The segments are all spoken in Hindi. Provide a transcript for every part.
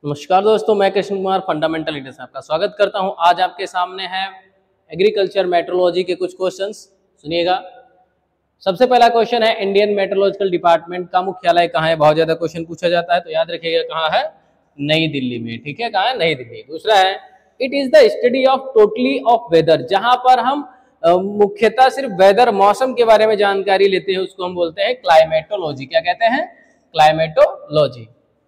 नमस्कार दोस्तों, मैं कृष्ण कुमार फंडामेंटल इंडिया से आपका स्वागत करता हूं। आज आपके सामने है एग्रीकल्चर मेट्रोलॉजी के कुछ क्वेश्चंस, सुनिएगा। सबसे पहला क्वेश्चन है, इंडियन मेट्रोलॉजिकल डिपार्टमेंट का मुख्यालय कहाँ है? बहुत ज्यादा क्वेश्चन पूछा जाता है, तो याद रखिएगा कहाँ है, नई दिल्ली में। ठीक है, कहाँ है? नई दिल्ली। दूसरा है, it is the study of totally of weather, जहां पर हम मुख्यतः सिर्फ वेदर, मौसम के बारे में जानकारी लेते हैं, उसको हम बोलते हैं क्लाइमेटोलॉजी। क्या कहते हैं? क्लाइमेटोलॉजी।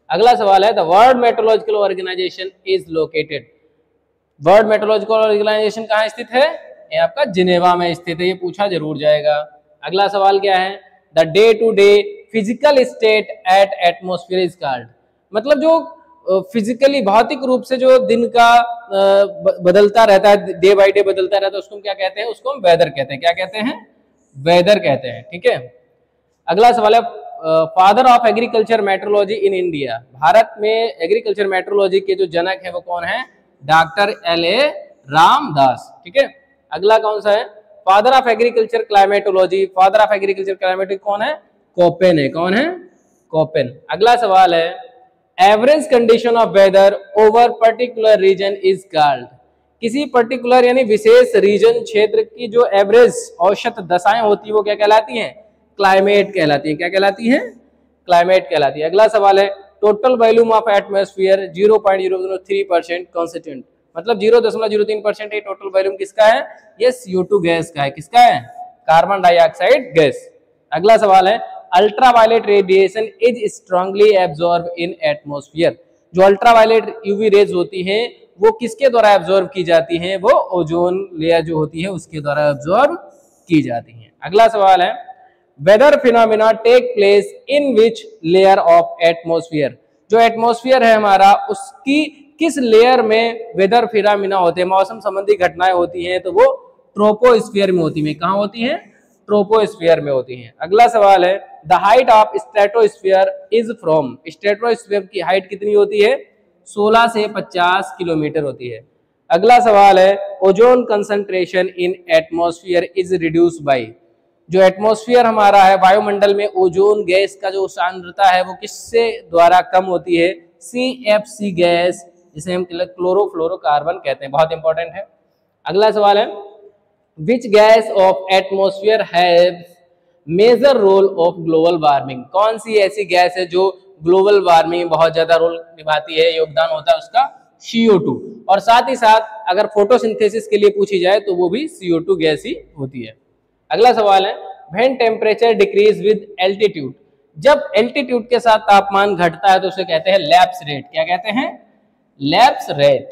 अगला सवाल है, the world meteorological organization is located. World meteorological organization कहाँ स्थित है? ये आपका जिनेवा में स्थित है, ये पूछा जरूर जाएगा। अगला सवाल क्या है, the day to day physical state at atmosphere is called. मतलब जो फिजिकली भौतिक रूप से जो दिन का बदलता रहता है, डे बाय डे बदलता रहता है, उसको हम क्या कहते हैं? उसको हम वेदर कहते हैं। क्या कहते हैं? वेदर कहते हैं। ठीक है। अगला सवाल है, father of agriculture metrology in India. Bharat में एग्रीकल्चर मेट्रोलॉजी के जो जनक है वो कौन है? Doctor L.A. रामदास। ठीक है। अगला कौन सा है, father of agriculture climatology? Father of agriculture climatology कौन है? कोपेन है। कौन है? कोपेन। अगला सवाल है, average condition of weather over particular region is called. किसी पर्टिकुलर यानी विशेष रीजन, क्षेत्र की जो एवरेज औसत दशाएं होती है वो क्या कहलाती हैं? क्लाइमेट कहलाती है। क्या कहलाती है? क्लाइमेट कहलाती है। अगला सवाल है, total volume of atmosphere 0.003% constant. मतलब 0.03% ये टोटल वॉल्यूम किसका है? ये CO2 गैस का है। किसका है? Carbon dioxide gas. अगला सवाल है, ultraviolet radiation is strongly absorb in atmosphere. जो अल्ट्रावायलेट यूवी रेज होती हैं वो किसके द्वारा एब्जॉर्ब की जाती हैं? वो ओजोन लेयर जो होती है उसके द्वारा एब्जॉर्ब की जाती हैं। अगला सवाल है, weather phenomena take place in which layer of atmosphere. जो एटमॉस्फेयर है हमारा, उसकी किस लेयर में वेदर फिनोमिना होते हैं, मौसम संबंधी घटनाएं होती हैं? तो वो ट्रोपोस्फीयर में होती है। कहाँ होती हैं? ट्रोपोस्फीयर में होती हैं। अगला सवाल है, the height of stratosphere is from. Stratosphere की हाइट कितनी होती है? 16 से 50 किलोमीटर होती है। अगला सवाल है, ozone concentration in atmosphere is reduce by. जो एटमॉस्फेयर हमारा है, वायुमंडल में ओजोन गैस का जो सांद्रता है वो किससे द्वारा कम होती है? CFC गैस, जिसे हम क्लोरोफ्लोरोकार्बन कहते हैं। बहुत इंपॉर्टेंट है। अगला सवाल है, which gas of atmosphere have major role of global warming. कौन सी ऐसी गैस है जो ग्लोबल वार्मिंग में बहुत ज्यादा रोल निभाती है, योगदान होता है उसका? CO2। और साथ ही साथ अगर फोटोसिंथेसिस के लिए पूछी जाए तो वो भी CO2 गैस ही होती है। अगला सवाल है, when temperature decrease with altitude. जब एल्टीट्यूड के साथ तापमान घटता है तो उसे कहते हैं लैप्स रेट। क्या कहते हैं? Lapse rate.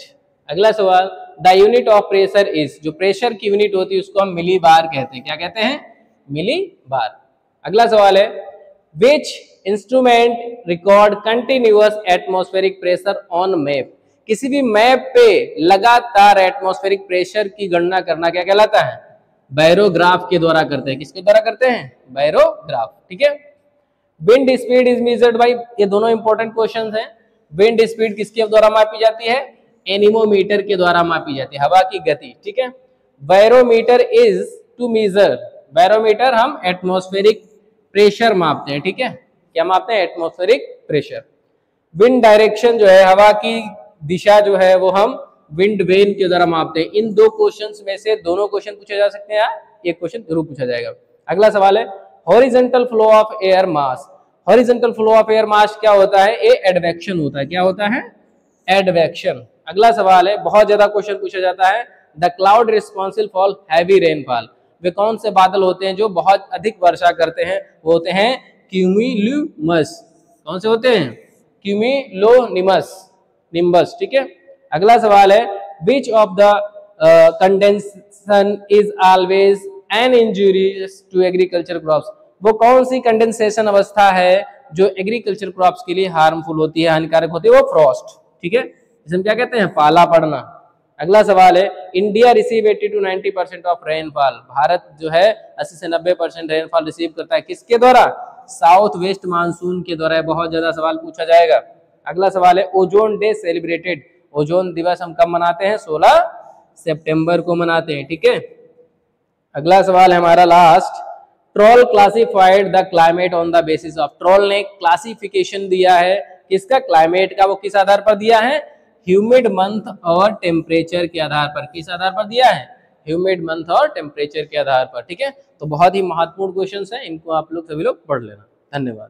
अगला सवाल, the unit of pressure is. जो प्रेशर की यूनिट होती है उसको हम मिली बार कहते हैं। क्या कहते हैं? मिली बार। अगला सवाल है, which instrument record continuous atmospheric pressure on map. किसी भी मैप पे लगातार एटमॉस्फेरिक प्रेशर की गणना करना क्या कहलाता है? बैरोग्राफ के द्वारा करते हैं। किसके द्वारा करते हैं? बैरोग्राफ। ठीक है। Wind speed is measured by. ये दोनों इंपॉर्टेंट क्वेश्चंस हैं। विंड स्पीड किसके द्वारा मापी जाती है? एनीमोमीटर के द्वारा मापी जाती है, हवा की गति। ठीक है। Barometer is to measure. Barometer हम एटमॉस्फेरिक प्रेशर मापते हैं। ठीक है। क्या मापते हैं? Atmospheric pressure. विंड डायरेक्शन जो है, हवा की दिशा जो है, वो हम विंड वेन के द्वारा मापते हैं। इन दो क्वेश्चंस में से दोनों क्वेश्चन पूछे जा सकते हैं या एक क्वेश्चन जरूर पूछा जाएगा। अगला सवाल है, horizontal flow of air mass. Horizontal flow of air mass क्या होता है? ये एडवेक्शन होता है। क्या होता है? एडवेक्शन। अगला सवाल है, बहुत ज्यादा क्वेश्चन पूछा जाता है, the cloud responsible for heavy rainfall. वे कौन से बादल होते हैं जो बहुत अधिक वर्षा करते हैं? वो होते हैं क्यूमुलुनिम्बस। कौन से होते हैं? Cumulonimbus, nimbus. ठीक है। अगला सवाल है, which of the condensation is always an injurious to agriculture crops. वो कौन सी कंडेंसेशन अवस्था है जो एग्रीकल्चर क्रॉप्स के लिए हार्मफुल होती है, हानिकारक होती है? वो फ्रॉस्ट। ठीक है। इसे हम क्या कहते हैं? पाला पड़ना। अगला सवाल है, India receive 80 to 90% of rainfall. Bharat जो है 80 से 90% रेनफॉल रिसीव करता है। किसके द्वारा? साउथ वेस्ट मानसून के द्वारा। बहुत ज्यादा सवाल पूछा जाएगा। अगला सवाल है, ओजोन डे सेलिब्रेटेड। ओजोन दिवस हम कब मनाते हैं? 16 सितंबर को मनाते हैं। ठीक है। अगला सवाल है हमारा last, troll classified the climate on the basis of. Troll ने क्लासिफिकेशन दिया है किसका, क्लाइमेट का। वो किस आधार पर दिया है, ह्यूमिड मंथ और टेम्परेचर के आधार पर। किस आधार पर दिया है, ह्यूमिड मंथ और टेम्परेचर के आधार पर। ठीक है, तो बहुत ही महत्वपूर्ण क्वेश्चन है, इनको आप लोग सभी लोग पढ़ लेना। धन्यवाद।